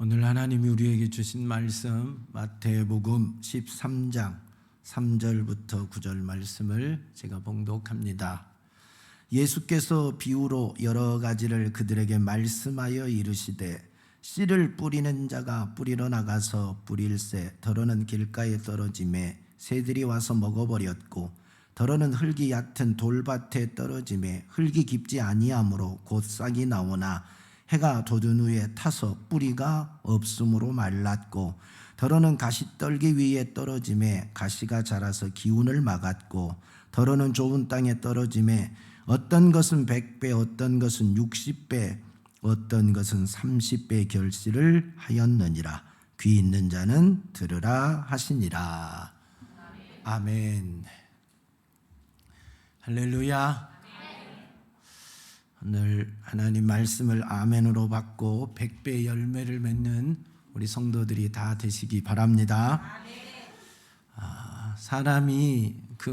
오늘 하나님이 우리에게 주신 말씀 마태복음 13장 3절부터 9절 말씀을 제가 봉독합니다. 예수께서 비유로 여러 가지를 그들에게 말씀하여 이르시되 씨를 뿌리는 자가 뿌리러 나가서 뿌릴새 더러는 길가에 떨어지매 새들이 와서 먹어버렸고 더러는 흙이 얕은 돌밭에 떨어지매 흙이 깊지 아니하므로 곧 싹이 나오나 해가 돋은 후에 타서 뿌리가 없으므로 말랐고 더러는 가시떨기 위에 떨어지매 가시가 자라서 기운을 막았고 더러는 좁은 땅에 떨어지매 어떤 것은 100배 어떤 것은 60배 어떤 것은 30배 결실을 하였느니라. 귀 있는 자는 들으라 하시니라. 아멘. 할렐루야. 오늘 하나님 말씀을 아멘으로 받고 100배 열매를 맺는 우리 성도들이 다 되시기 바랍니다. 사람이 그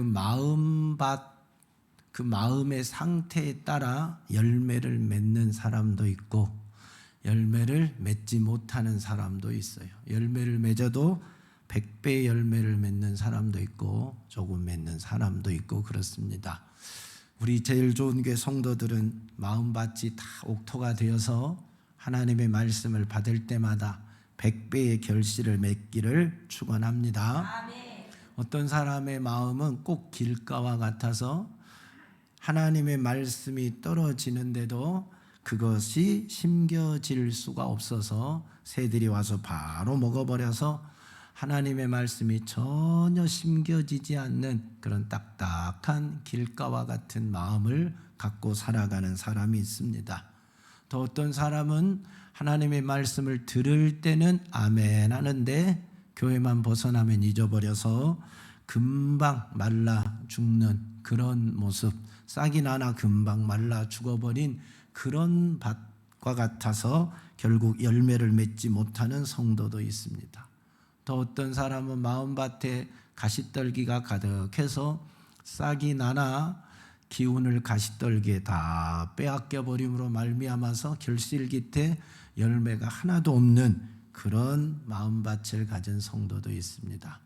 마음의 상태에 따라 열매를 맺는 사람도 있고 열매를 맺지 못하는 사람도 있어요. 열매를 맺어도 100배 열매를 맺는 사람도 있고 조금 맺는 사람도 있고 그렇습니다. 우리 제일 좋은 교회 성도들은 마음밭이 다 옥토가 되어서 하나님의 말씀을 받을 때마다 100배의 결실을 맺기를 축원합니다. 아멘. 어떤 사람의 마음은 꼭 길가와 같아서 하나님의 말씀이 떨어지는데도 그것이 심겨질 수가 없어서 새들이 와서 바로 먹어버려서 하나님의 말씀이 전혀 심겨지지 않는 그런 딱딱한 길가와 같은 마음을 갖고 살아가는 사람이 있습니다. 또 어떤 사람은 하나님의 말씀을 들을 때는 아멘 하는데 교회만 벗어나면 잊어버려서 금방 말라 죽는 그런 모습, 싹이 나나 금방 말라 죽어버린 그런 밭과 같아서 결국 열매를 맺지 못하는 성도도 있습니다. 또 어떤 사람은 마음밭에 가시떨기가 가득해서 싹이 나나 기운을 가시떨기에 다 빼앗겨 버림으로 말미암아서 결실 깃에 열매가 하나도 없는 그런 마음밭을 가진 성도도 있습니다.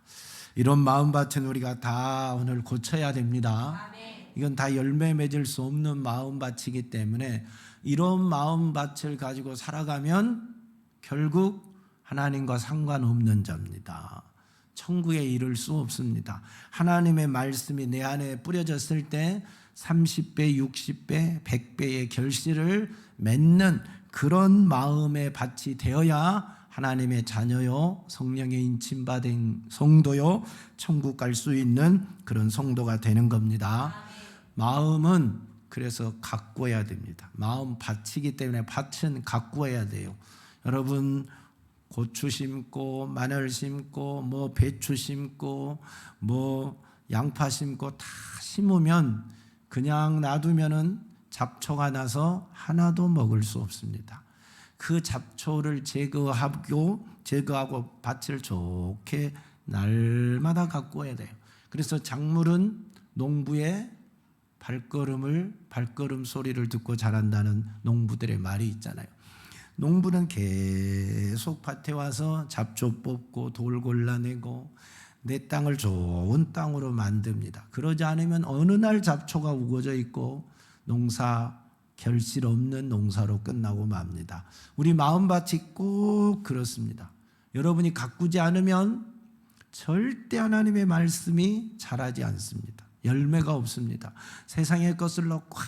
이런 마음밭은 우리가 다 오늘 고쳐야 됩니다. 이건 다 열매 맺을 수 없는 마음밭이기 때문에 이런 마음밭을 가지고 살아가면 결국 하나님과 상관없는 자입니다. 천국에 이를 수 없습니다. 하나님의 말씀이 내 안에 뿌려졌을 때 30배, 60배, 100배의 결실을 맺는 그런 마음의 밭이 되어야 하나님의 자녀요, 성령의 인침받은 성도요, 천국 갈 수 있는 그런 성도가 되는 겁니다. 마음은 그래서 가꾸어야 됩니다. 마음 밭이기 때문에 밭은 가꾸어야 돼요. 여러분 고추 심고 마늘 심고 뭐 배추 심고 뭐 양파 심고 다 심으면 그냥 놔두면은 잡초가 나서 하나도 먹을 수 없습니다. 그 잡초를 제거하고 밭을 좋게 날마다 가꾸어야 돼요. 그래서 작물은 농부의 발걸음 소리를 듣고 자란다는 농부들의 말이 있잖아요. 농부는 계속 밭에 와서 잡초 뽑고 돌 골라내고 내 땅을 좋은 땅으로 만듭니다. 그러지 않으면 어느 날 잡초가 우거져 있고 농사 결실 없는 농사로 끝나고 맙니다. 우리 마음밭이 꼭 그렇습니다. 여러분이 가꾸지 않으면 절대 하나님의 말씀이 자라지 않습니다. 열매가 없습니다. 세상의 것들로 꽉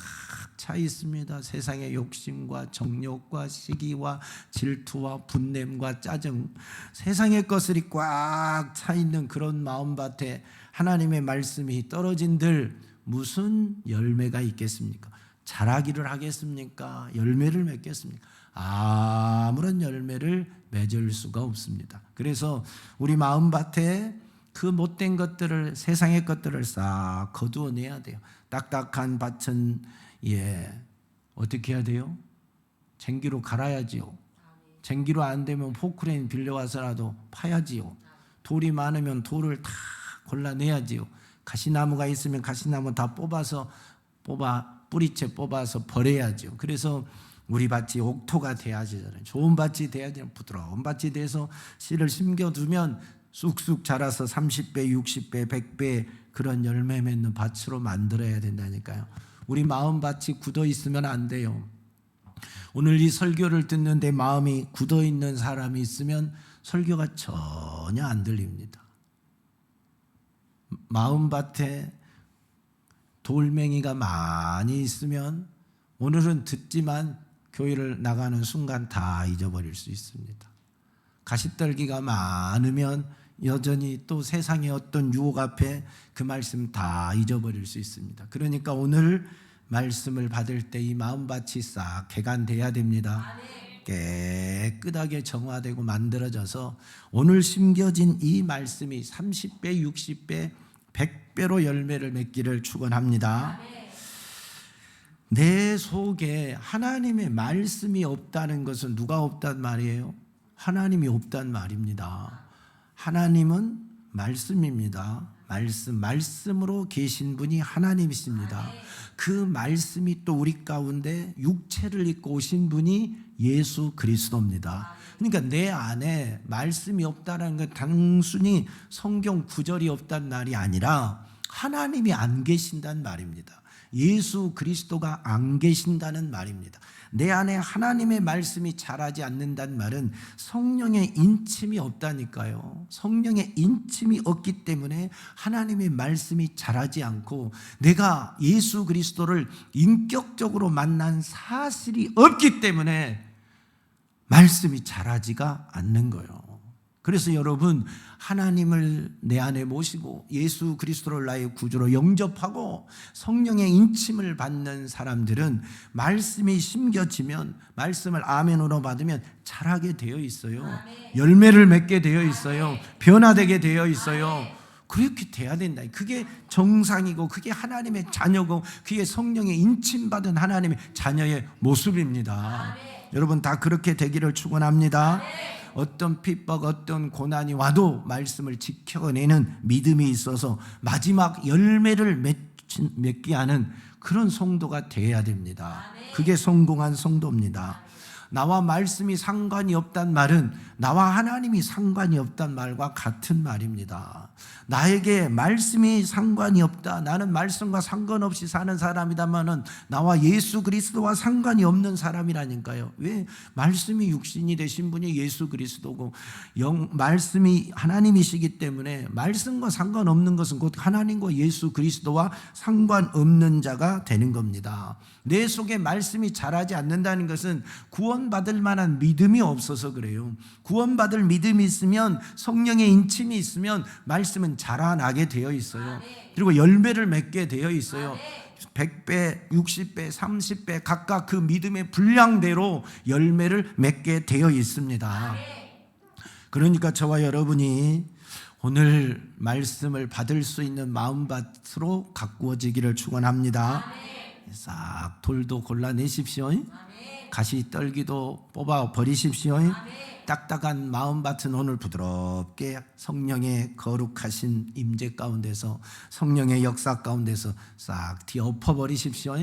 차 있습니다. 세상의 욕심과 정욕과 시기와 질투와 분냄과 짜증, 세상의 것들이 꽉 차 있는 그런 마음밭에 하나님의 말씀이 떨어진들 무슨 열매가 있겠습니까? 자라기를 하겠습니까? 열매를 맺겠습니까? 아무런 열매를 맺을 수가 없습니다. 그래서 우리 마음밭에 그 못된 것들을, 세상의 것들을 싹 거두어내야 돼요. 딱딱한 밭은 어떻게 해야 돼요? 쟁기로 갈아야지요. 쟁기로 안 되면 포크레인 빌려와서라도 파야지요. 돌이 많으면 돌을 다 골라내야지요. 가시나무가 있으면 가시나무 다 뿌리채 뽑아서 버려야죠. 그래서 우리 밭이 옥토가 돼야지 잖아요. 좋은 밭이 돼야지, 부드러운 밭이 돼서 씨를 심겨두면 쑥쑥 자라서 30배, 60배, 100배 그런 열매 맺는 밭으로 만들어야 된다니까요. 우리 마음밭이 굳어 있으면 안 돼요. 오늘 이 설교를 듣는데 마음이 굳어 있는 사람이 있으면 설교가 전혀 안 들립니다. 마음밭에 돌멩이가 많이 있으면 오늘은 듣지만 교회를 나가는 순간 다 잊어버릴 수 있습니다. 가시떨기가 많으면 여전히 또 세상의 어떤 유혹 앞에 그 말씀 다 잊어버릴 수 있습니다. 그러니까 오늘 말씀을 받을 때 이 마음밭이 싹 개간돼야 됩니다. 깨끗하게 정화되고 만들어져서 오늘 심겨진 이 말씀이 30배, 60배, 100배로 열매를 맺기를 축원합니다. 내 속에 하나님의 말씀이 없다는 것은 누가 없단 말이에요? 하나님이 없단 말입니다. 하나님은 말씀입니다. 말씀으로 계신 분이 하나님이십니다. 그 말씀이 또 우리 가운데 육체를 입고 오신 분이 예수 그리스도입니다. 그러니까 내 안에 말씀이 없다는 건 단순히 성경 구절이 없다는 말이 아니라 하나님이 안 계신다는 말입니다. 예수 그리스도가 안 계신다는 말입니다. 내 안에 하나님의 말씀이 자라지 않는다는 말은 성령의 인침이 없다니까요. 성령의 인침이 없기 때문에 하나님의 말씀이 자라지 않고 내가 예수 그리스도를 인격적으로 만난 사실이 없기 때문에 말씀이 자라지가 않는 거예요. 그래서 여러분, 하나님을 내 안에 모시고 예수 그리스도를 나의 구주로 영접하고 성령의 인침을 받는 사람들은 말씀이 심겨지면, 말씀을 아멘으로 받으면 자라게 되어 있어요. 열매를 맺게 되어 있어요. 변화되게 되어 있어요. 그렇게 돼야 된다. 그게 정상이고 그게 하나님의 자녀고 그게 성령의 인침받은 하나님의 자녀의 모습입니다. 여러분 다 그렇게 되기를 축원합니다. 어떤 핍박, 어떤 고난이 와도 말씀을 지켜내는 믿음이 있어서 마지막 열매를 맺게 하는 그런 성도가 되어야 됩니다. 그게 성공한 성도입니다. 나와 말씀이 상관이 없단 말은 나와 하나님이 상관이 없단 말과 같은 말입니다. 나에게 말씀이 상관이 없다, 나는 말씀과 상관없이 사는 사람이다마는 나와 예수 그리스도와 상관이 없는 사람이라니까요. 왜? 말씀이 육신이 되신 분이 예수 그리스도고 말씀이 하나님이시기 때문에 말씀과 상관없는 것은 곧 하나님과 예수 그리스도와 상관없는 자가 되는 겁니다. 내 속에 말씀이 자라지 않는다는 것은 구원받을 만한 믿음이 없어서 그래요. 구원받을 믿음이 있으면, 성령의 인침이 있으면 말씀은 자라나게 되어 있어요. 그리고 열매를 맺게 되어 있어요. 100배, 60배, 30배 각각 그 믿음의 분량대로 열매를 맺게 되어 있습니다. 그러니까 저와 여러분이 오늘 말씀을 받을 수 있는 마음밭으로 가꾸어지기를 축원합니다. 싹 돌도 골라내십시오. 가시 떨기도 뽑아 버리십시오. 딱딱한 마음밭은 오늘 부드럽게 성령의 거룩하신 임재 가운데서, 성령의 역사 가운데서 싹 뒤엎어 버리십시오.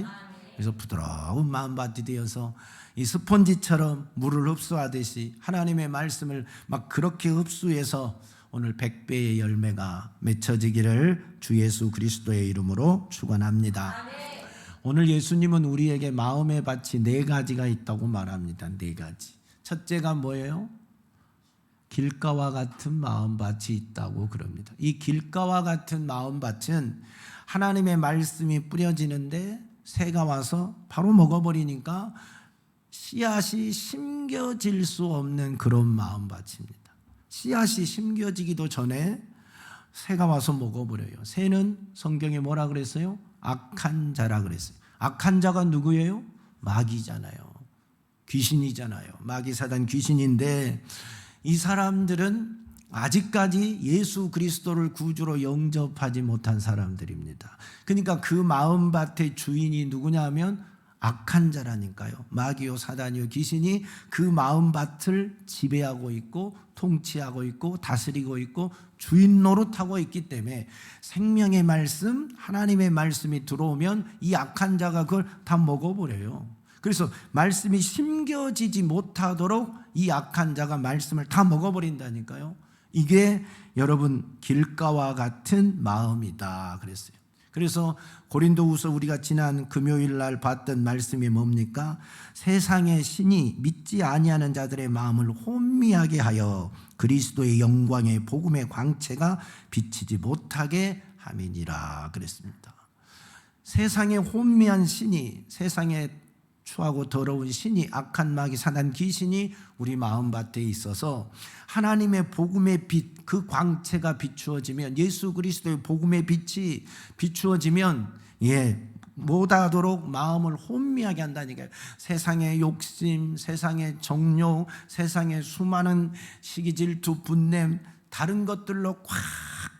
그래서 부드러운 마음밭이 되어서 이 스폰지처럼 물을 흡수하듯이 하나님의 말씀을 막 그렇게 흡수해서 오늘 100배의 열매가 맺혀지기를 주 예수 그리스도의 이름으로 축원합니다. 오늘 예수님은 우리에게 마음의 밭이 4가지가 있다고 말합니다. 4가지. 첫째가 뭐예요? 길가와 같은 마음밭이 있다고 그럽니다. 이 길가와 같은 마음밭은 하나님의 말씀이 뿌려지는데 새가 와서 바로 먹어버리니까 씨앗이 심겨질 수 없는 그런 마음밭입니다. 씨앗이 심겨지기도 전에 새가 와서 먹어버려요. 새는 성경에 뭐라 그랬어요? 악한 자라 그랬어요. 악한 자가 누구예요? 마귀잖아요. 귀신이잖아요. 마귀 사단 귀신인데 이 사람들은 아직까지 예수 그리스도를 구주로 영접하지 못한 사람들입니다. 그러니까 그 마음밭의 주인이 누구냐 하면 악한 자라니까요. 마귀요 사단이요 귀신이 그 마음밭을 지배하고 있고 통치하고 있고 다스리고 있고 주인 노릇하고 있기 때문에 생명의 말씀, 하나님의 말씀이 들어오면 이 악한 자가 그걸 다 먹어버려요. 그래서 말씀이 심겨지지 못하도록 이 악한 자가 말씀을 다 먹어버린다니까요. 이게 여러분 길가와 같은 마음이다 그랬어요. 그래서 고린도후서 우리가 지난 금요일 날 봤던 말씀이 뭡니까? 세상의 신이 믿지 아니하는 자들의 마음을 혼미하게 하여 그리스도의 영광의 복음의 광채가 비치지 못하게 함이니라 그랬습니다. 세상의 혼미한 신이, 세상에 추하고 더러운 신이, 악한 마귀 사단 귀신이 우리 마음밭에 있어서 하나님의 복음의 빛, 그 광채가 비추어지면, 예수 그리스도의 복음의 빛이 비추어지면 못하도록 마음을 혼미하게 한다니까요. 세상의 욕심, 세상의 정욕, 세상의 수많은 시기, 질투, 분냄, 다른 것들로 꽉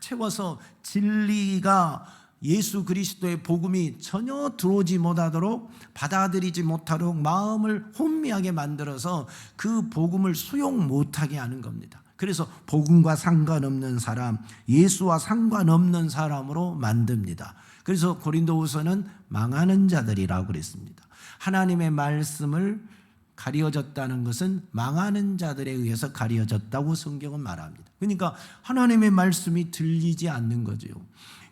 채워서 진리가, 예수 그리스도의 복음이 전혀 들어오지 못하도록, 받아들이지 못하도록 마음을 혼미하게 만들어서 그 복음을 수용 못하게 하는 겁니다. 그래서 복음과 상관없는 사람, 예수와 상관없는 사람으로 만듭니다. 그래서 고린도후서는 망하는 자들이라고 그랬습니다. 하나님의 말씀을 가려졌다는 것은 망하는 자들에 의해서 가려졌다고 성경은 말합니다. 그러니까 하나님의 말씀이 들리지 않는 거죠.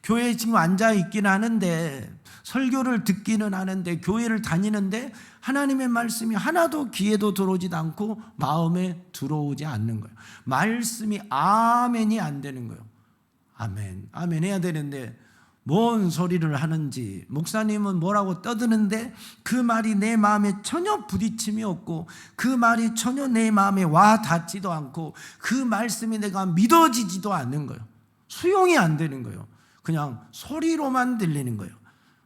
교회에 지금 앉아 있기는 하는데, 설교를 듣기는 하는데, 교회를 다니는데 하나님의 말씀이 하나도 귀에도 들어오지도 않고 마음에 들어오지 않는 거예요. 말씀이 아멘이 안 되는 거예요. 아멘, 아멘 해야 되는데 뭔 소리를 하는지, 목사님은 뭐라고 떠드는데 그 말이 내 마음에 전혀 부딪힘이 없고, 그 말이 전혀 내 마음에 와 닿지도 않고, 그 말씀이 내가 믿어지지도 않는 거예요. 수용이 안 되는 거예요. 그냥 소리로만 들리는 거예요.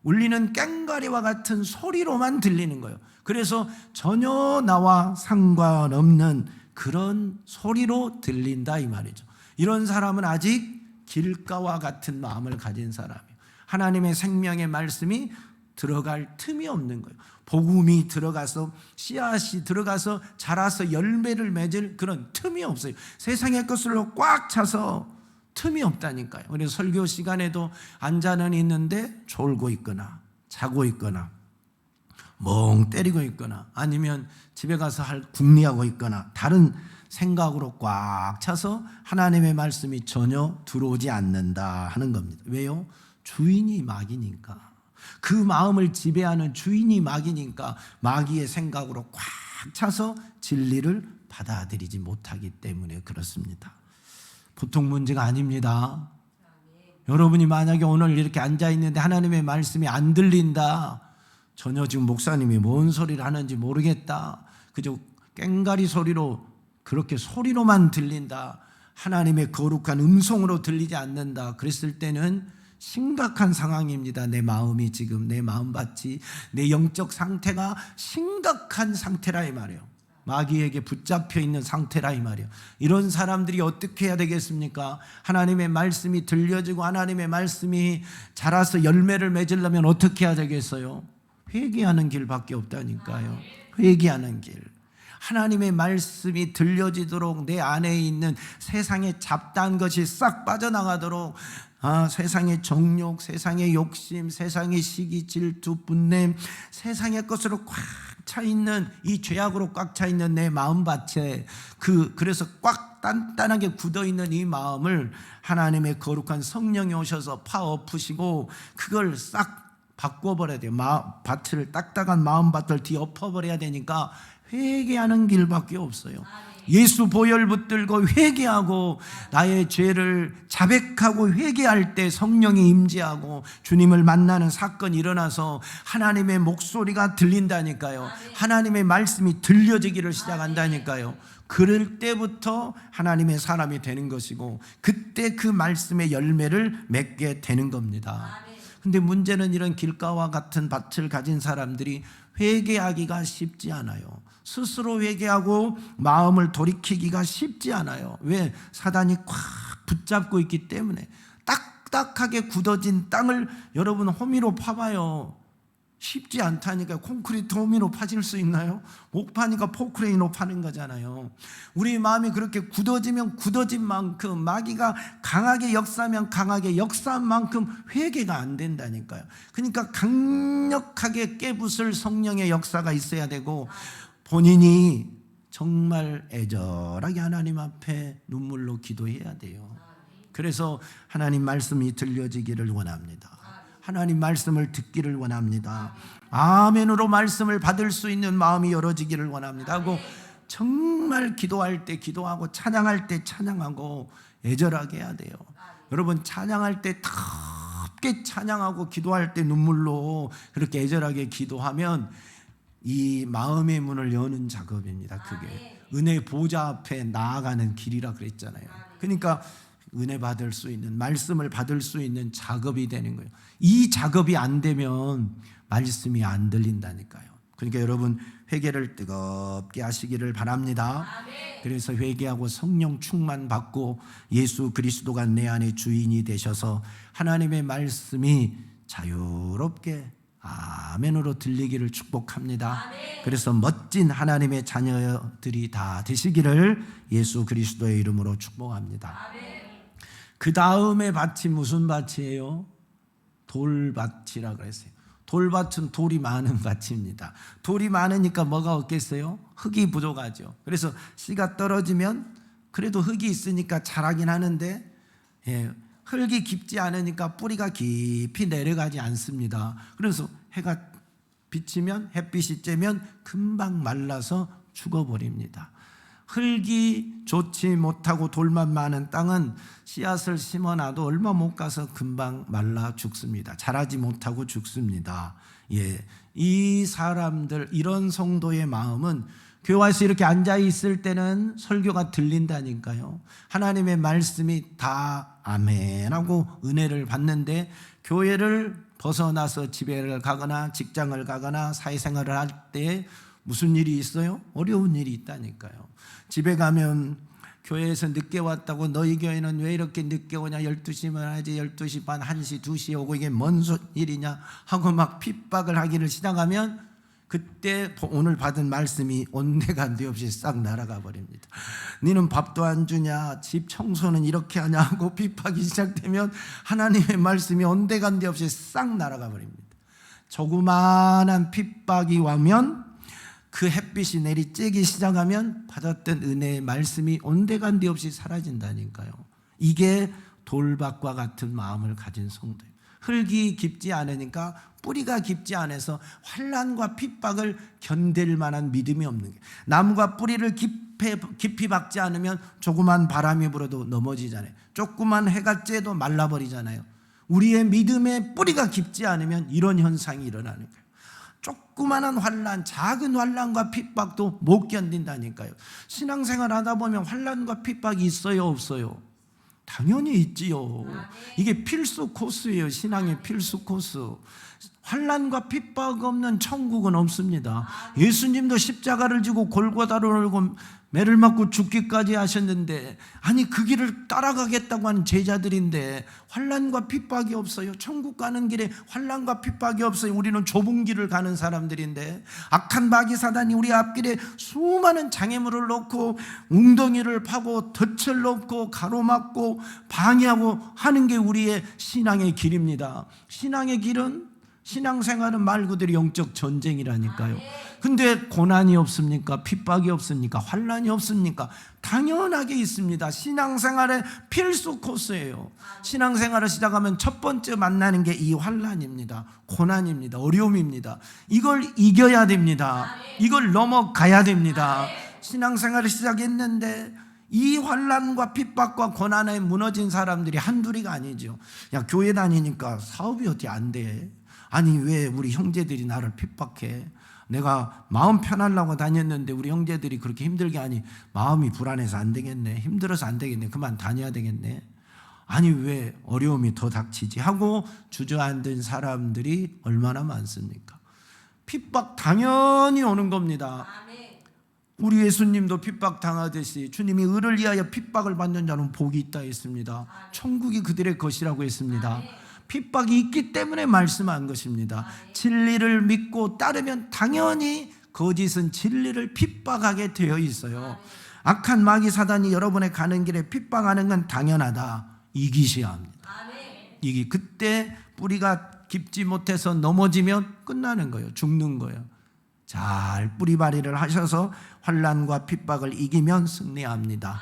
울리는 꽹과리와 같은 소리로만 들리는 거예요. 그래서 전혀 나와 상관없는 그런 소리로 들린다 이 말이죠. 이런 사람은 아직 길가와 같은 마음을 가진 사람이에요. 하나님의 생명의 말씀이 들어갈 틈이 없는 거예요. 복음이 들어가서, 씨앗이 들어가서 자라서 열매를 맺을 그런 틈이 없어요. 세상의 것으로 꽉 차서 틈이 없다니까요. 그래서 설교 시간에도 앉아는 있는데 졸고 있거나 자고 있거나 멍 때리고 있거나 아니면 집에 가서 할 궁리하고 있거나 다른 생각으로 꽉 차서 하나님의 말씀이 전혀 들어오지 않는다 하는 겁니다. 왜요? 주인이 마귀니까. 그 마음을 지배하는 주인이 마귀니까 마귀의 생각으로 꽉 차서 진리를 받아들이지 못하기 때문에 그렇습니다. 보통 문제가 아닙니다. 여러분이 만약에 오늘 이렇게 앉아있는데 하나님의 말씀이 안 들린다, 전혀 지금 목사님이 뭔 소리를 하는지 모르겠다, 그저 꽹과리 소리로, 그렇게 소리로만 들린다, 하나님의 거룩한 음성으로 들리지 않는다, 그랬을 때는 심각한 상황입니다. 내 마음이 지금, 내 마음밭이, 내 영적 상태가 심각한 상태라 이 말이에요. 마귀에게 붙잡혀 있는 상태라 이 말이에요. 이런 사람들이 어떻게 해야 되겠습니까? 하나님의 말씀이 들려지고 하나님의 말씀이 자라서 열매를 맺으려면 어떻게 해야 되겠어요? 회개하는 길밖에 없다니까요. 회개하는 길. 하나님의 말씀이 들려지도록 내 안에 있는 세상의 잡다한 것이 싹 빠져나가도록, 세상의 정욕, 세상의 욕심, 세상의 시기, 질투, 분냄, 세상의 것으로 꽉 차 있는, 이 죄악으로 꽉 차 있는 내 마음밭에, 그래서 꽉 단단하게 굳어 있는 이 마음을 하나님의 거룩한 성령이 오셔서 파엎으시고 그걸 싹 바꿔버려야 돼요. 밭을, 딱딱한 마음밭을 뒤엎어버려야 되니까 회개하는 길밖에 없어요. 예수 보혈 붙들고 회개하고 나의 죄를 자백하고 회개할 때 성령이 임재하고 주님을 만나는 사건이 일어나서 하나님의 목소리가 들린다니까요. 하나님의 말씀이 들려지기를 시작한다니까요. 그럴 때부터 하나님의 사람이 되는 것이고, 그때 그 말씀의 열매를 맺게 되는 겁니다. 근데 문제는 이런 길가와 같은 밭을 가진 사람들이 회개하기가 쉽지 않아요. 스스로 회개하고 마음을 돌이키기가 쉽지 않아요. 왜? 사단이 꽉 붙잡고 있기 때문에. 딱딱하게 굳어진 땅을 여러분 호미로 파봐요. 쉽지 않다니까. 콘크리트 호미로 파질 수 있나요? 못 파니까 포크레인으로 파는 거잖아요. 우리 마음이 그렇게 굳어지면 굳어진 만큼, 마귀가 강하게 역사하면 강하게 역사한 만큼 회개가 안 된다니까요. 그러니까 강력하게 깨부술 성령의 역사가 있어야 되고, 본인이 정말 애절하게 하나님 앞에 눈물로 기도해야 돼요. 그래서 하나님 말씀이 들려지기를 원합니다. 하나님 말씀을 듣기를 원합니다. 아멘으로 말씀을 받을 수 있는 마음이 열어지기를 원합니다 하고, 정말 기도할 때 기도하고 찬양할 때 찬양하고 애절하게 해야 돼요. 여러분, 찬양할 때 깊게 찬양하고 기도할 때 눈물로 그렇게 애절하게 기도하면 이 마음의 문을 여는 작업입니다. 그게 은혜 보좌 앞에 나아가는 길이라 그랬잖아요. 그러니까 은혜 받을 수 있는, 말씀을 받을 수 있는 작업이 되는 거예요. 이 작업이 안 되면 말씀이 안 들린다니까요. 그러니까 여러분, 회개를 뜨겁게 하시기를 바랍니다. 그래서 회개하고 성령 충만 받고 예수 그리스도가 내 안에 주인이 되셔서 하나님의 말씀이 자유롭게 아멘으로 들리기를 축복합니다. 그래서 멋진 하나님의 자녀들이 다 되시기를 예수 그리스도의 이름으로 축복합니다. 그 다음에 밭이 무슨 밭이에요? 돌밭이라 그랬어요. 돌밭은 돌이 많은 밭입니다. 돌이 많으니까 뭐가 없겠어요? 흙이 부족하죠. 그래서 씨가 떨어지면 그래도 흙이 있으니까 자라긴 하는데, 흙이 깊지 않으니까 뿌리가 깊이 내려가지 않습니다. 그래서 해가 비치면, 햇빛이 쬐면 금방 말라서 죽어버립니다. 흙이 좋지 못하고 돌만 많은 땅은 씨앗을 심어놔도 얼마 못 가서 금방 말라 죽습니다. 자라지 못하고 죽습니다. 이 사람들, 이런 성도의 마음은 교회에서 이렇게 앉아 있을 때는 설교가 들린다니까요. 하나님의 말씀이 다 아멘하고 은혜를 받는데, 교회를 벗어나서 집에 가거나 직장을 가거나 사회생활을 할 때 무슨 일이 있어요? 어려운 일이 있다니까요. 집에 가면 교회에서 늦게 왔다고, 너희 교회는 왜 이렇게 늦게 오냐, 12시면 하지 12시 반, 1시, 2시에 오고 이게 뭔 일이냐 하고 막 핍박을 하기를 시작하면, 그때 오늘 받은 말씀이 온데간데 없이 싹 날아가 버립니다. 너는 밥도 안 주냐, 집 청소는 이렇게 하냐 하고 핍박이 시작되면 하나님의 말씀이 온데간데 없이 싹 날아가 버립니다. 조그마한 핍박이 오면, 그 햇빛이 내리쬐기 시작하면 받았던 은혜의 말씀이 온데간데 없이 사라진다니까요. 이게 돌밭과 같은 마음을 가진 성도예요. 흙이 깊지 않으니까, 뿌리가 깊지 않아서 환난과 핍박을 견딜 만한 믿음이 없는 게, 나무가 뿌리를 깊이 박지 않으면 조그만 바람이 불어도 넘어지잖아요. 조그만 해가 쬐도 말라버리잖아요. 우리의 믿음의 뿌리가 깊지 않으면 이런 현상이 일어나는 거예요. 조그마한 환난, 작은 환난과 핍박도 못 견딘다니까요. 신앙생활 하다 보면 환난과 핍박이 있어요, 없어요? 당연히 있지요. 이게 필수 코스예요. 신앙의 필수 코스. 환난과 핍박 없는 천국은 없습니다. 예수님도 십자가를 지고 골고다를 걸고 매를 맞고 죽기까지 하셨는데, 아니 그 길을 따라가겠다고 하는 제자들인데 환난과 핍박이 없어요. 천국 가는 길에 환난과 핍박이 없어요. 우리는 좁은 길을 가는 사람들인데, 악한 마귀 사단이 우리 앞길에 수많은 장애물을 놓고 웅덩이를 파고 덫을 놓고 가로막고 방해하고 하는 게 우리의 신앙의 길입니다. 신앙의 길은, 신앙생활은 말 그대로 영적 전쟁이라니까요. 근데 고난이 없습니까? 핍박이 없습니까? 환난이 없습니까? 당연하게 있습니다. 신앙생활의 필수 코스예요. 신앙생활을 시작하면 첫 번째 만나는 게 이 환난입니다. 고난입니다. 어려움입니다. 이걸 이겨야 됩니다. 이걸 넘어가야 됩니다. 신앙생활을 시작했는데 이 환난과 핍박과 고난에 무너진 사람들이 한둘이가 아니죠. 야, 교회 다니니까 사업이 어떻게 안 돼? 아니 왜 우리 형제들이 나를 핍박해? 내가 마음 편하려고 다녔는데 우리 형제들이 그렇게 힘들게 하니 마음이 불안해서 안 되겠네, 힘들어서 안 되겠네, 그만 다녀야 되겠네. 아니 왜 어려움이 더 닥치지 하고 주저앉은 사람들이 얼마나 많습니까? 핍박 당연히 오는 겁니다. 우리 예수님도 핍박 당하듯이 주님이 의를 위하여 핍박을 받는 자는 복이 있다 했습니다. 천국이 그들의 것이라고 했습니다. 핍박이 있기 때문에 말씀한 것입니다. 진리를 믿고 따르면 당연히 거짓은 진리를 핍박하게 되어 있어요. 악한 마귀 사단이 여러분의 가는 길에 핍박하는 건 당연하다. 이기셔야 합니다. 그때 뿌리가 깊지 못해서 넘어지면 끝나는 거예요. 죽는 거예요. 잘 뿌리발이를 하셔서 환난과 핍박을 이기면 승리합니다.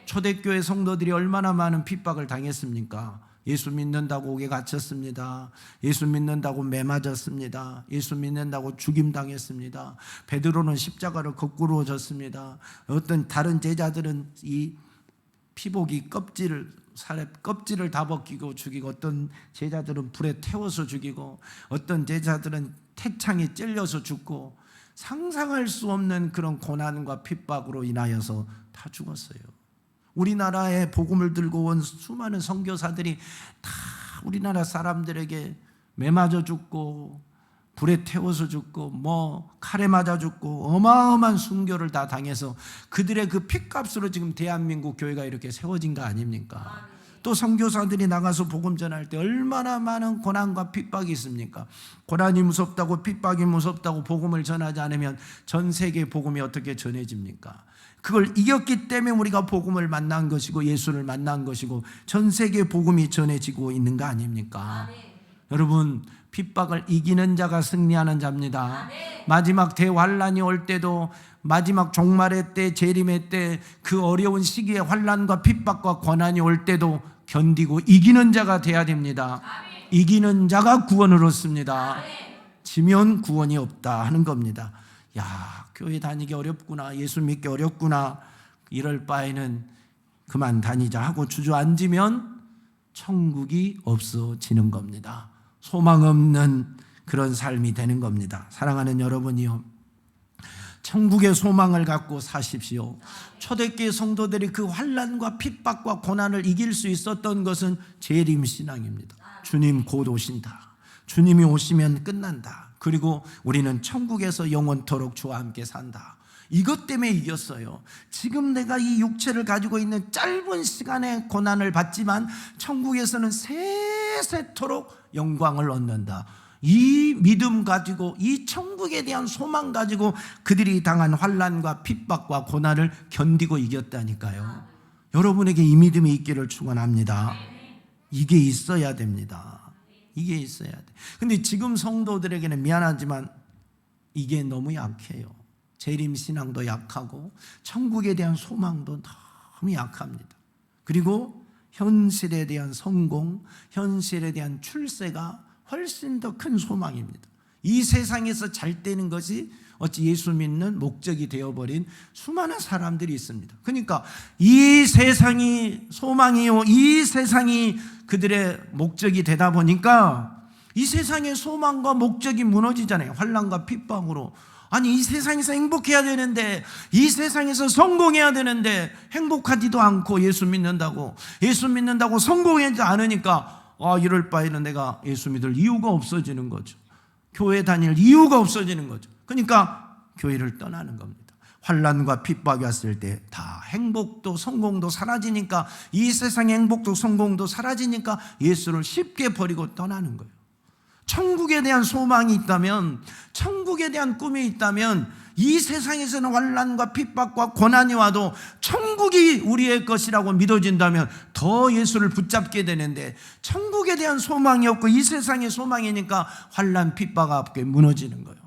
초대교회 성도들이 얼마나 많은 핍박을 당했습니까? 예수 믿는다고 옥에 갇혔습니다. 예수 믿는다고 매 맞았습니다. 예수 믿는다고 죽임당했습니다. 베드로는 십자가를 거꾸로 졌습니다. 어떤 다른 제자들은 이 피복이 껍질을 다 벗기고 죽이고, 어떤 제자들은 불에 태워서 죽이고, 어떤 제자들은 태창에 찔려서 죽고, 상상할 수 없는 그런 고난과 핍박으로 인하여서 다 죽었어요. 우리나라에 복음을 들고 온 수많은 선교사들이 다 우리나라 사람들에게 매맞아 죽고, 불에 태워서 죽고, 칼에 맞아 죽고, 어마어마한 순교를 다 당해서 그들의 그 핏값으로 지금 대한민국 교회가 이렇게 세워진 거 아닙니까? 또 선교사들이 나가서 복음 전할 때 얼마나 많은 고난과 핍박이 있습니까? 고난이 무섭다고, 핍박이 무섭다고 복음을 전하지 않으면 전 세계 복음이 어떻게 전해집니까? 그걸 이겼기 때문에 우리가 복음을 만난 것이고, 예수를 만난 것이고, 전 세계 복음이 전해지고 있는 거 아닙니까? 여러분, 핍박을 이기는 자가 승리하는 자입니다. 마지막 대환란이 올 때도, 마지막 종말의 때, 재림의 때, 그 어려운 시기에 환란과 핍박과 고난이 올 때도 견디고 이기는 자가 돼야 됩니다. 이기는 자가 구원을 얻습니다. 지면 구원이 없다 하는 겁니다. 교회 다니기 어렵구나, 예수 믿기 어렵구나, 이럴 바에는 그만 다니자 하고 주저앉으면 천국이 없어지는 겁니다. 소망 없는 그런 삶이 되는 겁니다. 사랑하는 여러분이요, 천국의 소망을 갖고 사십시오. 초대교회 성도들이 그 환난과 핍박과 고난을 이길 수 있었던 것은 재림 신앙입니다. 주님 곧 오신다, 주님이 오시면 끝난다, 그리고 우리는 천국에서 영원토록 주와 함께 산다. 이것 때문에 이겼어요. 지금 내가 이 육체를 가지고 있는 짧은 시간에 고난을 받지만 천국에서는 세세토록 영광을 얻는다. 이 믿음 가지고, 이 천국에 대한 소망 가지고 그들이 당한 환난과 핍박과 고난을 견디고 이겼다니까요. 여러분에게 이 믿음이 있기를 축원합니다. 이게 있어야 됩니다. 이게 있어야 돼. 근데 지금 성도들에게는 미안하지만 이게 너무 약해요. 재림 신앙도 약하고 천국에 대한 소망도 너무 약합니다. 그리고 현실에 대한 성공, 현실에 대한 출세가 훨씬 더 큰 소망입니다. 이 세상에서 잘 되는 것이 어찌 예수 믿는 목적이 되어버린 수많은 사람들이 있습니다. 그러니까 이 세상이 소망이요, 이 세상이 그들의 목적이 되다 보니까 이 세상의 소망과 목적이 무너지잖아요. 환난과 핍박으로. 아니, 이 세상에서 행복해야 되는데, 이 세상에서 성공해야 되는데 행복하지도 않고, 예수 믿는다고 성공하지 않으니까 이럴 바에는 내가 예수 믿을 이유가 없어지는 거죠. 교회 다닐 이유가 없어지는 거죠. 그러니까 교회를 떠나는 겁니다. 환난과 핍박이 왔을 때 다 행복도 성공도 사라지니까, 이 세상의 행복도 성공도 사라지니까 예수를 쉽게 버리고 떠나는 거예요. 천국에 대한 소망이 있다면, 천국에 대한 꿈이 있다면, 이 세상에서는 환난과 핍박과 고난이 와도 천국이 우리의 것이라고 믿어진다면 더 예수를 붙잡게 되는데, 천국에 대한 소망이 없고 이 세상의 소망이니까 환난 핍박 앞에 무너지는 거예요.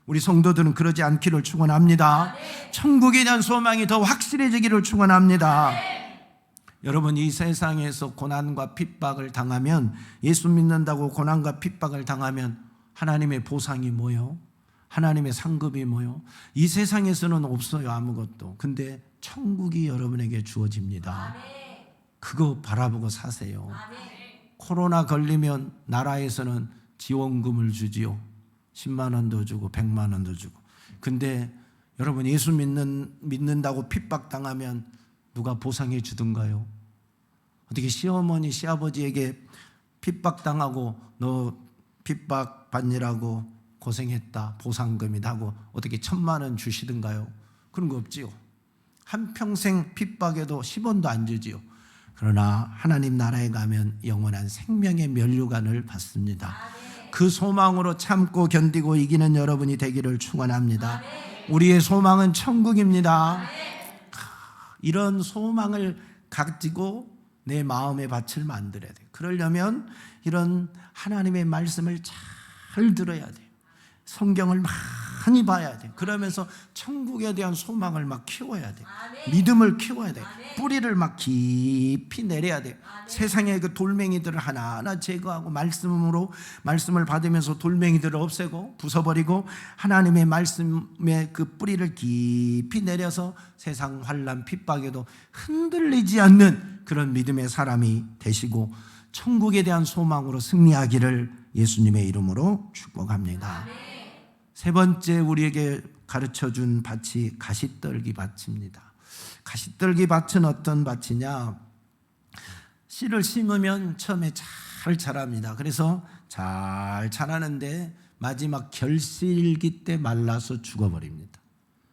우리 성도들은 그러지 않기를 축원합니다. 천국에 대한 소망이 더 확실해지기를 축원합니다. 여러분, 이 세상에서 고난과 핍박을 당하면, 예수 믿는다고 고난과 핍박을 당하면 하나님의 보상이 뭐요? 하나님의 상급이 뭐요? 이 세상에서는 없어요, 아무것도. 근데 천국이 여러분에게 주어집니다. 그거 바라보고 사세요. 코로나 걸리면 나라에서는 지원금을 주지요. 10만 원도 주고 100만 원도 주고. 근데 여러분, 예수 믿는다고 핍박당하면 누가 보상해 주던가요? 어떻게 시어머니, 시아버지에게 핍박당하고 너 핍박 받느라고 고생했다, 보상금이다 하고 어떻게 1000만 원 주시던가요? 그런 거 없지요. 한평생 핍박에도 10원도 안 주지요. 그러나 하나님 나라에 가면 영원한 생명의 면류관을 받습니다. 그 소망으로 참고 견디고 이기는 여러분이 되기를 축원합니다. 우리의 소망은 천국입니다. 이런 소망을 가지고 내 마음의 밭을 만들어야 돼요. 그러려면 이런 하나님의 말씀을 잘 들어야 돼요. 성경을 많이 봐야 돼요. 그러면서 천국에 대한 소망을 막 키워야 돼요. 믿음을 키워야 돼요. 뿌리를 막 깊이 내려야 돼요. 세상의 그 돌멩이들을 하나하나 제거하고 말씀을 받으면서 돌멩이들을 없애고 부숴버리고 하나님의 말씀의 그 뿌리를 깊이 내려서 세상 환난 핍박에도 흔들리지 않는 그런 믿음의 사람이 되시고 천국에 대한 소망으로 승리하기를 예수님의 이름으로 축복합니다. 세 번째 우리에게 가르쳐준 밭이 가시떨기 밭입니다. 가시떨기 밭은 어떤 밭이냐? 씨를 심으면 처음에 잘 자랍니다. 그래서 잘 자라는데 마지막 결실기 때 말라서 죽어버립니다.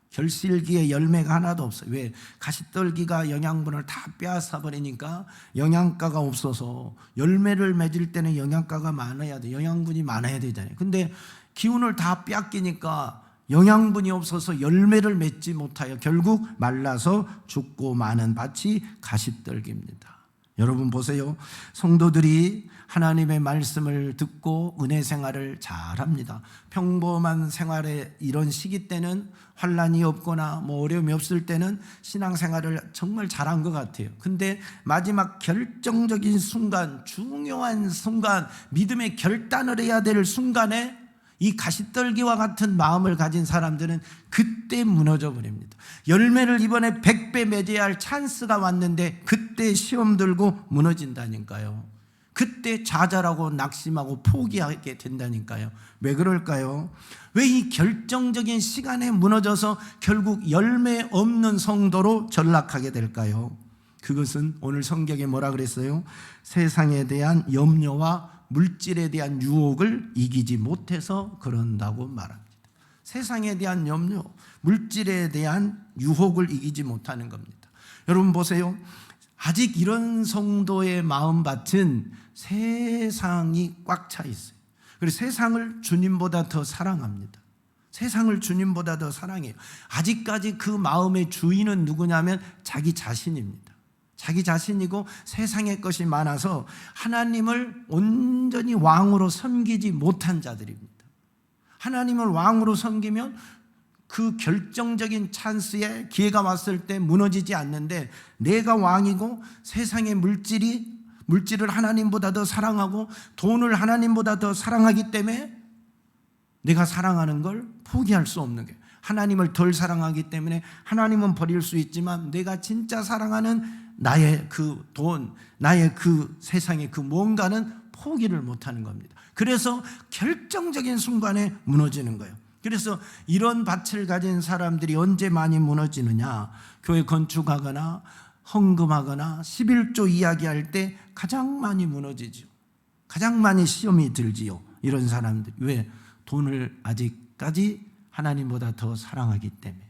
결실기에 열매가 하나도 없어요. 왜? 가시떨기가 영양분을 다 빼앗아 버리니까 영양가가 없어서 열매를 맺을 때는 영양가가 많아야 돼. 영양분이 많아야 되잖아요. 근데 기운을 다 빼앗기니까 영양분이 없어서 열매를 맺지 못하여 결국 말라서 죽고 마는 밭이 가시떨기입니다. 여러분 보세요. 성도들이 하나님의 말씀을 듣고 은혜 생활을 잘합니다. 평범한 생활에 이런 시기 때는 환난이 없거나 어려움이 없을 때는 신앙생활을 정말 잘한 것 같아요. 근데 마지막 결정적인 순간, 중요한 순간, 믿음의 결단을 해야 될 순간에 이 가시떨기와 같은 마음을 가진 사람들은 그때 무너져 버립니다. 열매를 이번에 100배 맺어야 할 찬스가 왔는데 그때 시험 들고 무너진다니까요. 그때 좌절하고 낙심하고 포기하게 된다니까요. 왜 그럴까요? 왜 이 결정적인 시간에 무너져서 결국 열매 없는 성도로 전락하게 될까요? 그것은 오늘 성경에 뭐라 그랬어요? 세상에 대한 염려와 물질에 대한 유혹을 이기지 못해서 그런다고 말합니다. 세상에 대한 염려, 물질에 대한 유혹을 이기지 못하는 겁니다. 여러분 보세요. 아직 이런 성도의 마음밭은 세상이 꽉 차 있어요. 그래서 세상을 주님보다 더 사랑합니다. 세상을 주님보다 더 사랑해요. 아직까지 그 마음의 주인은 누구냐면 자기 자신입니다. 자기 자신이고 세상의 것이 많아서 하나님을 온전히 왕으로 섬기지 못한 자들입니다. 하나님을 왕으로 섬기면 그 결정적인 찬스에 기회가 왔을 때 무너지지 않는데 내가 왕이고 세상의 물질을 하나님보다 더 사랑하고 돈을 하나님보다 더 사랑하기 때문에 내가 사랑하는 걸 포기할 수 없는 거예요. 하나님을 덜 사랑하기 때문에 하나님은 버릴 수 있지만 내가 진짜 사랑하는 나의 그 돈, 나의 그 세상의 그 뭔가는 포기를 못하는 겁니다. 그래서 결정적인 순간에 무너지는 거예요. 그래서 이런 밭을 가진 사람들이 언제 많이 무너지느냐? 교회 건축하거나 헌금하거나 11조 이야기할 때 가장 많이 무너지죠. 가장 많이 시험이 들지요. 이런 사람들. 왜? 돈을 아직까지 하나님보다 더 사랑하기 때문에,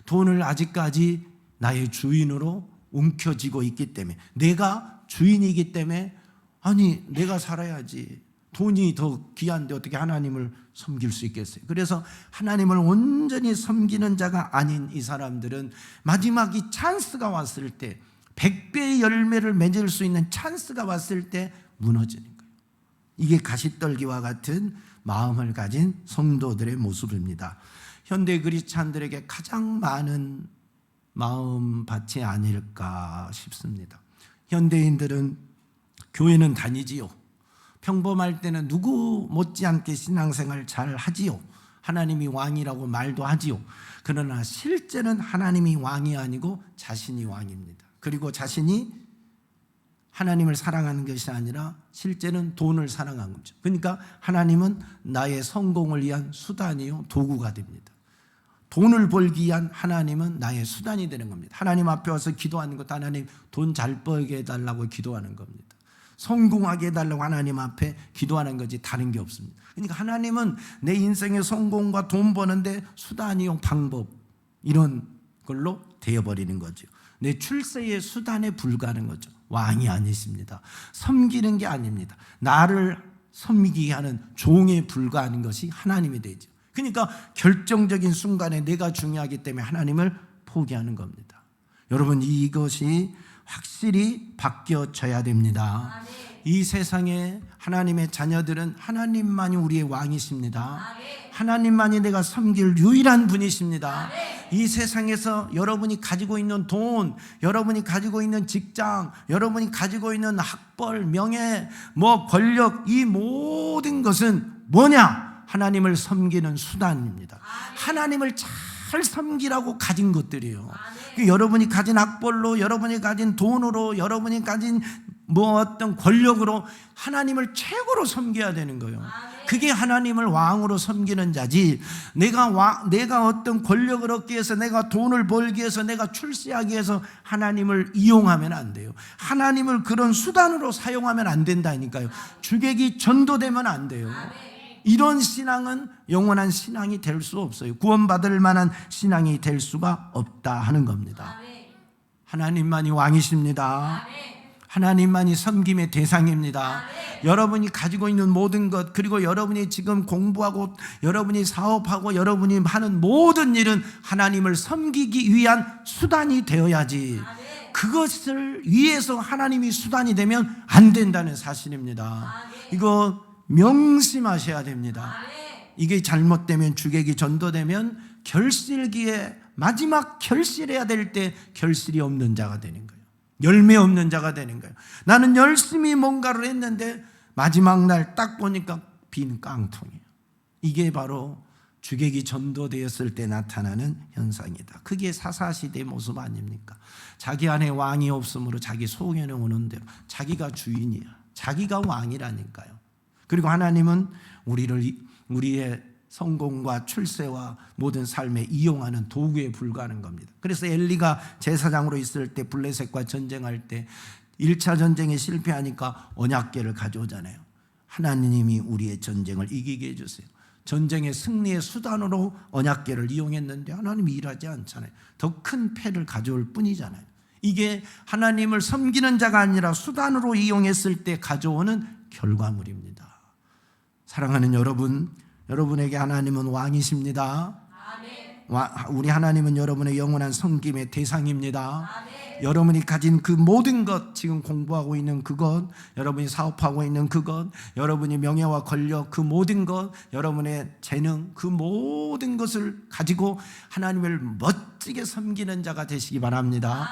돈을 아직까지 나의 주인으로 움켜쥐고 있기 때문에, 내가 주인이기 때문에 아니 내가 살아야지, 돈이 더 귀한데 어떻게 하나님을 섬길 수 있겠어요? 그래서 하나님을 온전히 섬기는 자가 아닌 이 사람들은 마지막 이 찬스가 왔을 때, 100배의 열매를 맺을 수 있는 찬스가 왔을 때 무너지는 거예요. 이게 가시떨기와 같은 마음을 가진 성도들의 모습입니다. 현대 크리스찬들에게 가장 많은 마음밭이 아닐까 싶습니다. 현대인들은 교회는 다니지요. 평범할 때는 누구 못지않게 신앙생활 잘 하지요. 하나님이 왕이라고 말도 하지요. 그러나 실제는 하나님이 왕이 아니고 자신이 왕입니다. 그리고 자신이 하나님을 사랑하는 것이 아니라 실제는 돈을 사랑한 거죠. 그러니까 하나님은 나의 성공을 위한 수단이요, 도구가 됩니다. 돈을 벌기 위한 하나님은 나의 수단이 되는 겁니다. 하나님 앞에 와서 기도하는 것도 하나님 돈 잘 벌게 해달라고 기도하는 겁니다. 성공하게 해달라고 하나님 앞에 기도하는 거지 다른 게 없습니다. 그러니까 하나님은 내 인생의 성공과 돈 버는데 수단이요, 방법, 이런 걸로 되어버리는 거죠. 내 출세의 수단에 불과한 거죠. 왕이 아니십니다. 섬기는 게 아닙니다. 나를 섬기게 하는 종에 불과한 것이 하나님이 되죠. 그러니까 결정적인 순간에 내가 중요하기 때문에 하나님을 포기하는 겁니다. 여러분, 이것이 확실히 바뀌어져야 됩니다. 이 세상에 하나님의 자녀들은 하나님만이 우리의 왕이십니다. 하나님만이 내가 섬길 유일한 분이십니다. 이 세상에서 여러분이 가지고 있는 돈, 여러분이 가지고 있는 직장, 여러분이 가지고 있는 학벌, 명예, 권력, 이 모든 것은 뭐냐? 하나님을 섬기는 수단입니다. 하나님을 잘 섬기라고 가진 것들이에요. 여러분이 가진 학벌로, 여러분이 가진 돈으로, 여러분이 가진 어떤 권력으로 하나님을 최고로 섬겨야 되는 거예요. 그게 하나님을 왕으로 섬기는 자지, 내가 어떤 권력을 얻기 위해서, 내가 돈을 벌기 위해서, 내가 출세하기 위해서 하나님을 이용하면 안 돼요. 하나님을 그런 수단으로 사용하면 안 된다니까요. 주객이 전도되면 안 돼요. 이런 신앙은 영원한 신앙이 될 수 없어요. 구원받을 만한 신앙이 될 수가 없다 하는 겁니다. 하나님만이 왕이십니다. 하나님만이 섬김의 대상입니다. 여러분이 가지고 있는 모든 것, 그리고 여러분이 지금 공부하고 여러분이 사업하고 여러분이 하는 모든 일은 하나님을 섬기기 위한 수단이 되어야지, 그것을 위해서 하나님이 수단이 되면 안 된다는 사실입니다. 이거 명심하셔야 됩니다. 이게 잘못되면, 주객이 전도되면 결실기에 마지막 결실해야 될 때 결실이 없는 자가 되는 거예요. 열매 없는 자가 되는 거예요. 나는 열심히 뭔가를 했는데 마지막 날 딱 보니까 빈 깡통이에요. 이게 바로 주객이 전도되었을 때 나타나는 현상이다. 그게 사사시대의 모습 아닙니까? 자기 안에 왕이 없으므로 자기 소견에 오는 대로 자기가 주인이야. 자기가 왕이라니까요. 그리고 하나님은 우리의 성공과 출세와 모든 삶에 이용하는 도구에 불과한 겁니다. 그래서 엘리가 제사장으로 있을 때 블레셋과 전쟁할 때 1차 전쟁에 실패하니까 언약궤를 가져오잖아요. 하나님이 우리의 전쟁을 이기게 해주세요. 전쟁의 승리의 수단으로 언약궤를 이용했는데 하나님이 일하지 않잖아요. 더 큰 패를 가져올 뿐이잖아요. 이게 하나님을 섬기는 자가 아니라 수단으로 이용했을 때 가져오는 결과물입니다. 사랑하는 여러분, 여러분에게 하나님은 왕이십니다. 우리 하나님은 여러분의 영원한 섬김의 대상입니다. 여러분이 가진 그 모든 것, 지금 공부하고 있는 그것, 여러분이 사업하고 있는 그것, 여러분이 명예와 권력, 그 모든 것, 여러분의 재능, 그 모든 것을 가지고 하나님을 멋지게 섬기는 자가 되시기 바랍니다.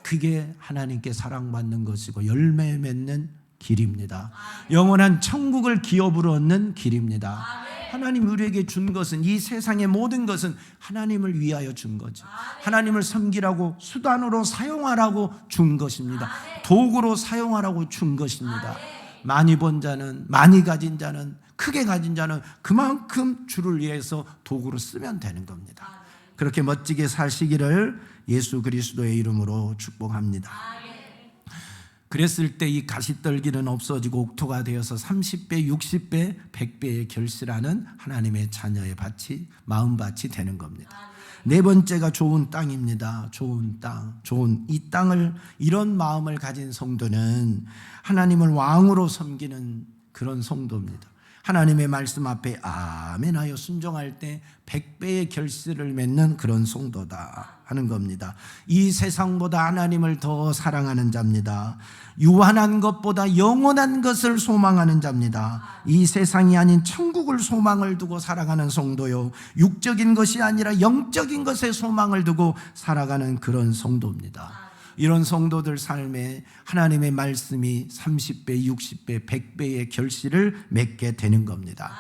그게 하나님께 사랑받는 것이고 열매 맺는 길입니다. 영원한 천국을 기업으로 얻는 길입니다. 하나님 우리에게 준 것은, 이 세상의 모든 것은 하나님을 위하여 준 거죠. 하나님을 섬기라고, 수단으로 사용하라고 준 것입니다. 도구로 사용하라고 준 것입니다. 많이 번 자는, 많이 가진 자는, 크게 가진 자는 그만큼 주를 위해서 도구로 쓰면 되는 겁니다. 그렇게 멋지게 사시기를 예수 그리스도의 이름으로 축복합니다. 그랬을 때 이 가시떨기는 없어지고 옥토가 되어서 30배, 60배, 100배의 결실하는 하나님의 자녀의 밭이, 마음밭이 되는 겁니다. 네 번째가 좋은 땅입니다. 좋은 땅, 이 땅을, 이런 마음을 가진 성도는 하나님을 왕으로 섬기는 그런 성도입니다. 하나님의 말씀 앞에 아멘하여 순종할 때 100배의 결실을 맺는 그런 성도다 하는 겁니다. 이 세상보다 하나님을 더 사랑하는 자입니다. 유한한 것보다 영원한 것을 소망하는 자입니다. 이 세상이 아닌 천국을 소망을 두고 살아가는 성도요, 육적인 것이 아니라 영적인 것에 소망을 두고 살아가는 그런 성도입니다. 이런 성도들 삶에 하나님의 말씀이 30배, 60배, 100배의 결실을 맺게 되는 겁니다.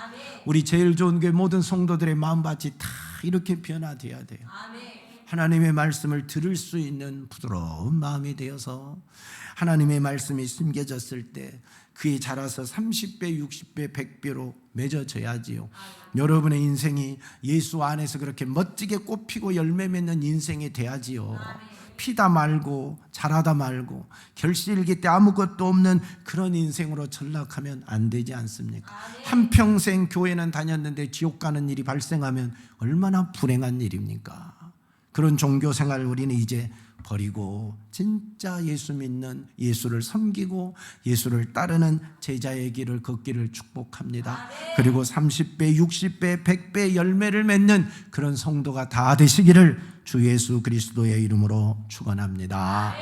우리 제일 좋은 교회 모든 성도들의 마음밭이 다 이렇게 변화되어야 돼요. 하나님의 말씀을 들을 수 있는 부드러운 마음이 되어서 하나님의 말씀이 심겨졌을 때 그에 자라서 30배, 60배, 100배로 맺어져야지요. 여러분의 인생이 예수 안에서 그렇게 멋지게 꽃피고 열매 맺는 인생이 돼야지요. 피다 말고 자라다 말고 결실기 때 아무것도 없는 그런 인생으로 전락하면 안 되지 않습니까? 한평생 교회는 다녔는데 지옥 가는 일이 발생하면 얼마나 불행한 일입니까? 그런 종교 생활을 우리는 이제 버리고 진짜 예수 믿는, 예수를 섬기고 예수를 따르는 제자의 길을 걷기를 축복합니다. 그리고 30배, 60배, 100배 열매를 맺는 그런 성도가 다 되시기를 주 예수 그리스도의 이름으로 축원합니다.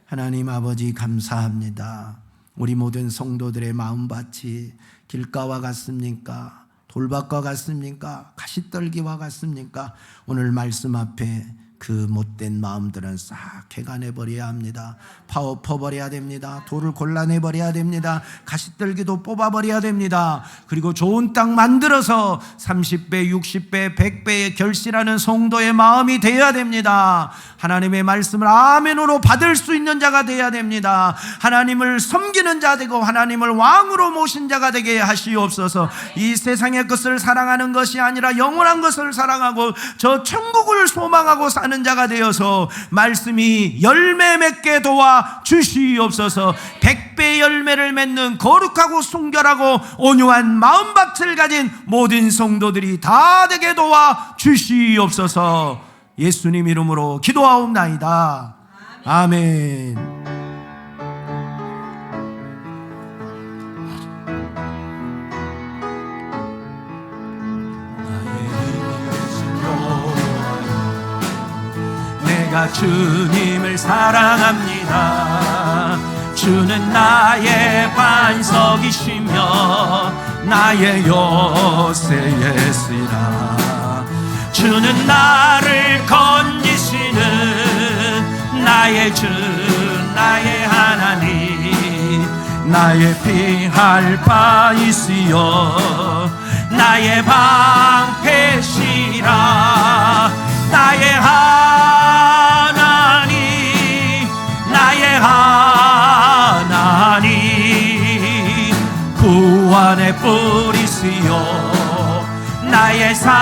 하나님 아버지 감사합니다. 우리 모든 성도들의 마음밭이 길가와 같습니까? 돌밭과 같습니까? 가시떨기와 같습니까? 오늘 말씀 앞에 그 못된 마음들은 싹 개간해버려야 합니다. 파엎어버려야 됩니다. 돌을 골라내버려야 됩니다. 가시떨기도 뽑아버려야 됩니다. 그리고 좋은 땅 만들어서 30배, 60배, 100배의 결실하는 성도의 마음이 되어야 됩니다. 하나님의 말씀을 아멘으로 받을 수 있는 자가 되어야 됩니다. 하나님을 섬기는 자 되고 하나님을 왕으로 모신 자가 되게 하시옵소서. 이 세상의 것을 사랑하는 것이 아니라 영원한 것을 사랑하고 저 천국을 소망하고 사는 자가 되어서 말씀이 열매 맺게 도와 주시옵소서. 100배 열매를 맺는 거룩하고 순결하고 온유한 마음밭을 가진 모든 성도들이 다 되게 도와 주시옵소서. 예수님 이름으로 기도하옵나이다. 아멘. 내가 주님을 사랑합니다. 주는 나의 반석이시며 나의 요새 예수라. 주는 나를 건지시는 나의 주, 나의 하나님, 나의 피할 바이시여 나의 방패시라. 나의 하나님, 나의 하나님, 구원의 뿌리시여 나의 산송이라.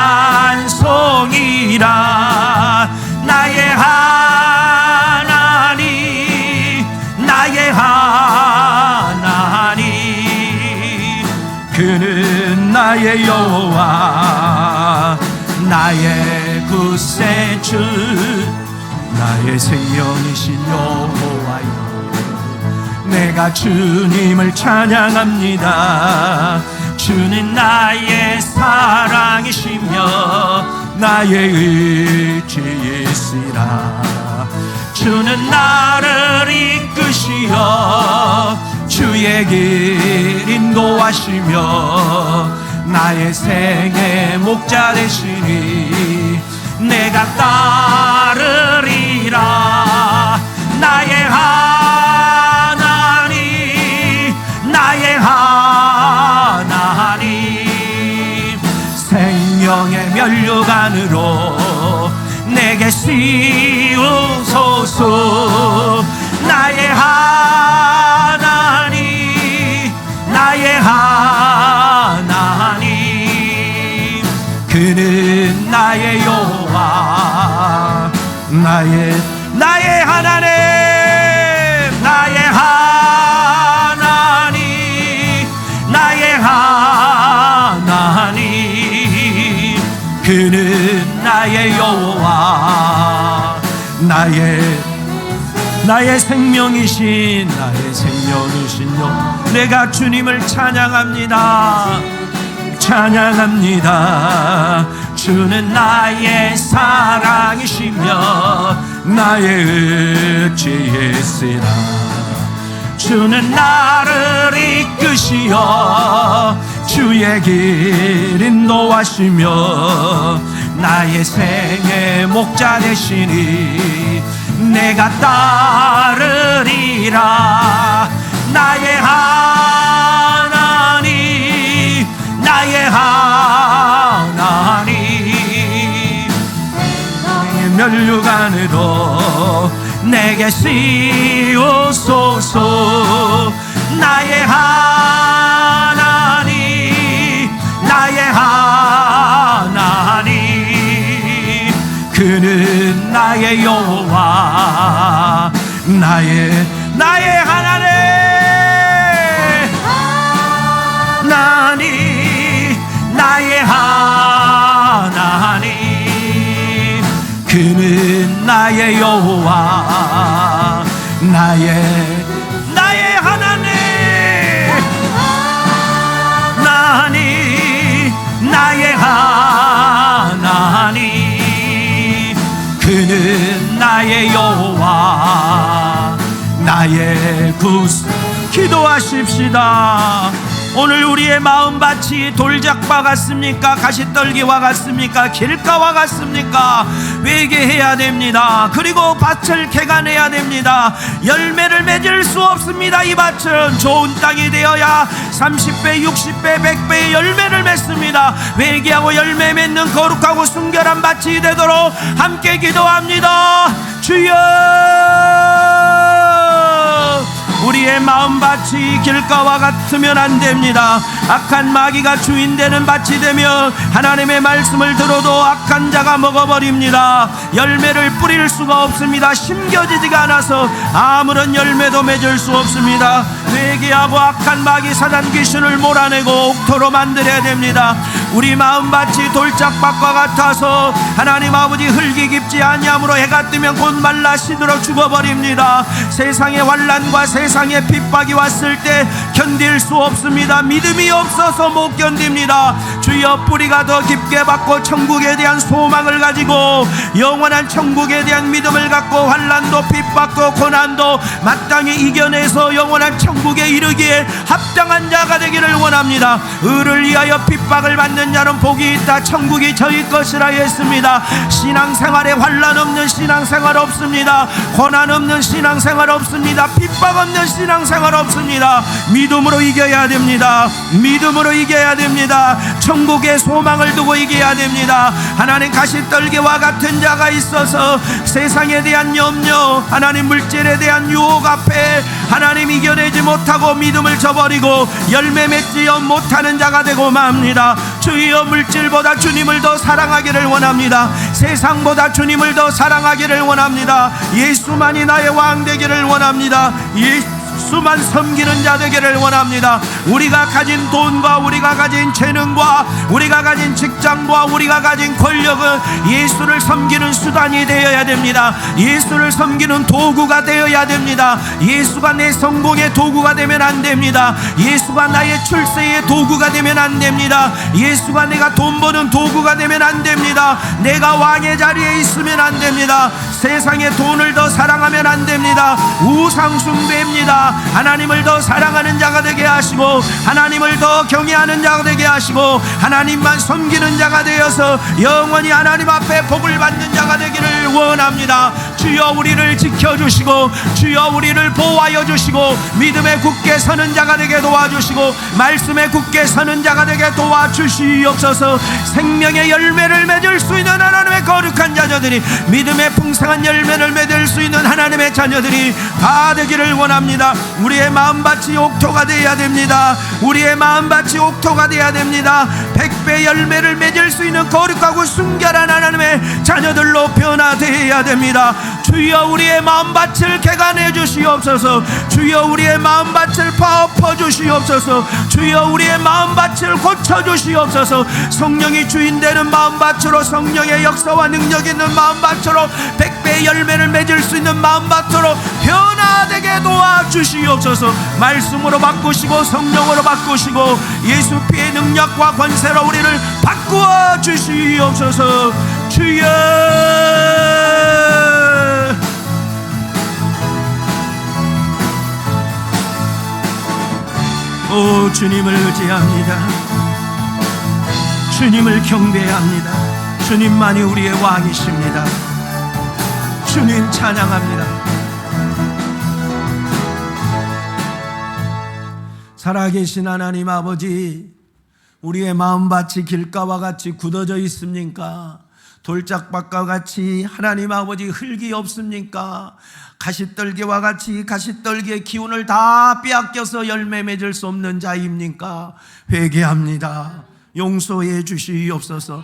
나의 하나님, 나의 하나님, 그는 나의 여호와 나의 구세주 나의 생명이신 여호와여. 내가 주님을 찬양합니다. 주는 나의 사랑이시며 나의 의지이시라. 주는 나를 이끄시어 주의 길 인도하시며 나의 생의 목자 되시니 내가 따르리라. 나의 하나님, 나의 하나님, 생명의 면류관으로 내게 씌우소서. 나의 하나님, 나의 하나님, 그는 나의 여호와 나의 하나님, 나의 하나님, 나의 하나님, 그는 나의 여호와 나의 생명이신 여호와. 내가 주님을 찬양합니다. 찬양합니다. 주는 나의 사랑이시며 나의 의지이시라. 주는 나를 이끄시어 주의 길 인도하시며 나의 생의 목자 되시니 내가 따르리라. 나의 하나님, 나의 하나님, 나의 면류관으로 내게 씌우소서. 나의 하나님, 나의 하나님, 그는 나의 여호와 나의 하나님, 나의 하나님, 그는 나의 여호와, 나의 하나님, 나의 하나님, 그는 나의 여호와, 나의 구주. 기도하십시다. 오늘 우리의 마음밭이 돌짝바 같습니까? 가시떨기와 같습니까? 길가와 같습니까? 회개해야 됩니다. 그리고 밭을 개간해야 됩니다. 열매를 맺을 수 없습니다. 이 밭은 좋은 땅이 되어야 30배, 60배, 100배의 열매를 맺습니다. 회개하고 열매 맺는 거룩하고 순결한 밭이 되도록 함께 기도합니다. 주여, 우리의 마음밭이 길가와 같으면 안 됩니다. 악한 마귀가 주인되는 밭이 되면 하나님의 말씀을 들어도 악한 자가 먹어버립니다. 열매를 뿌릴 수가 없습니다. 심겨지지가 않아서 아무런 열매도 맺을 수 없습니다. 회개하고 악한 마귀 사단 귀신을 몰아내고 옥토로 만들어야 됩니다. 우리 마음밭이 돌짝밭과 같아서 하나님 아버지 흙이 깊지 아니함으로 해가 뜨면 곧 말라 시들어 죽어버립니다. 세상의 환난과 세상의 핍박이 왔을 때 견딜 수 없습니다. 믿음이 없어서 못 견딥니다. 주여, 뿌리가 더 깊게 받고 천국에 대한 소망을 가지고 영원한 천국에 대한 믿음을 갖고 환난도 핍박도 고난도 마땅히 이겨내서 영원한 천국에 이르기에 합당한 자가 되기를 원합니다. 의를 위하여 핍박을 받는 자는 복이 있다. 천국이 저희 것이라 했습니다. 신앙생활에 환난 없는 신앙생활 없습니다. 고난 없는 신앙생활 없습니다. 핍박 없는 신앙생활 없습니다. 믿음으로 이겨야 됩니다. 믿음으로 이겨야 됩니다. 천국의 소망을 두고 이겨야 됩니다. 하나님, 가시떨기와 같은 자가 있어서 세상에 대한 염려, 하나님 물질에 대한 유혹 앞에 하나님 이겨내지 못하고 믿음을 저버리고 열매 맺지 못하는 자가 되고 맙니다. 주여, 물질보다 주님을 더 사랑하기를 원합니다. 세상보다 주님을 더 사랑하기를 원합니다. 예수만이 나의 왕 되기를 원합니다. 예수만 섬기는 자 되기를 원합니다. 우리가 가진 돈과 우리가 가진 재능과 우리가 가진 직장과 우리가 가진 권력은 예수를 섬기는 수단이 되어야 됩니다. 예수를 섬기는 도구가 되어야 됩니다. 예수가 내 성공의 도구가 되면 안 됩니다. 예수가 나의 출세의 도구가 되면 안 됩니다. 예수가 내가 돈 버는 도구가 되면 안 됩니다. 내가 왕의 자리에 있으면 안 됩니다. 세상의 돈을 더 사랑하면 안 됩니다. 우상 숭배입니다. 하나님을 더 사랑하는 자가 되게 하시고 하나님을 더 경외하는 자가 되게 하시고 하나님만 섬기는 자가 되어서 영원히 하나님 앞에 복을 받는 자가 되기를 원합니다. 주여, 우리를 지켜주시고 주여, 우리를 보호하여 주시고 믿음에 굳게 서는 자가 되게 도와주시고 말씀에 굳게 서는 자가 되게 도와주시옵소서. 생명의 열매를 맺을 수 있는 하나님의 거룩한 자녀들이, 믿음의 풍성한 열매를 맺을 수 있는 하나님의 자녀들이 다 되기를 원합니다. 우리의 마음밭이 옥토가 되어야 됩니다. 우리의 마음밭이 옥토가 되어야 됩니다. 100배 열매를 맺을 수 있는 거룩하고 순결한 하나님의 자녀들로 변화되어야 됩니다. 주여, 우리의 마음밭을 개간해 주시옵소서. 주여, 우리의 마음밭을 파엎어 주시옵소서. 주여, 우리의 마음밭을 고쳐 주시옵소서. 성령이 주인되는 마음밭으로, 성령의 역사와 능력 있는 마음밭으로, 100배의 열매를 맺을 수 있는 마음밭으로 변화되게 도와주시옵소서. 말씀으로 바꾸시고 성령으로 바꾸시고 예수 피의 능력과 권세로 우리를 바꾸어 주시옵소서. 주여, 오 주님을 의지합니다. 주님을 경배합니다. 주님만이 우리의 왕이십니다. 주님 찬양합니다. 살아계신 하나님 아버지, 우리의 마음밭이 길가와 같이 굳어져 있습니까? 돌짝밭과 같이 하나님 아버지 흙이 없습니까? 가시떨기와 같이 가시떨기의 기운을 다 빼앗겨서 열매 맺을 수 없는 자입니까? 회개합니다. 용서해 주시옵소서.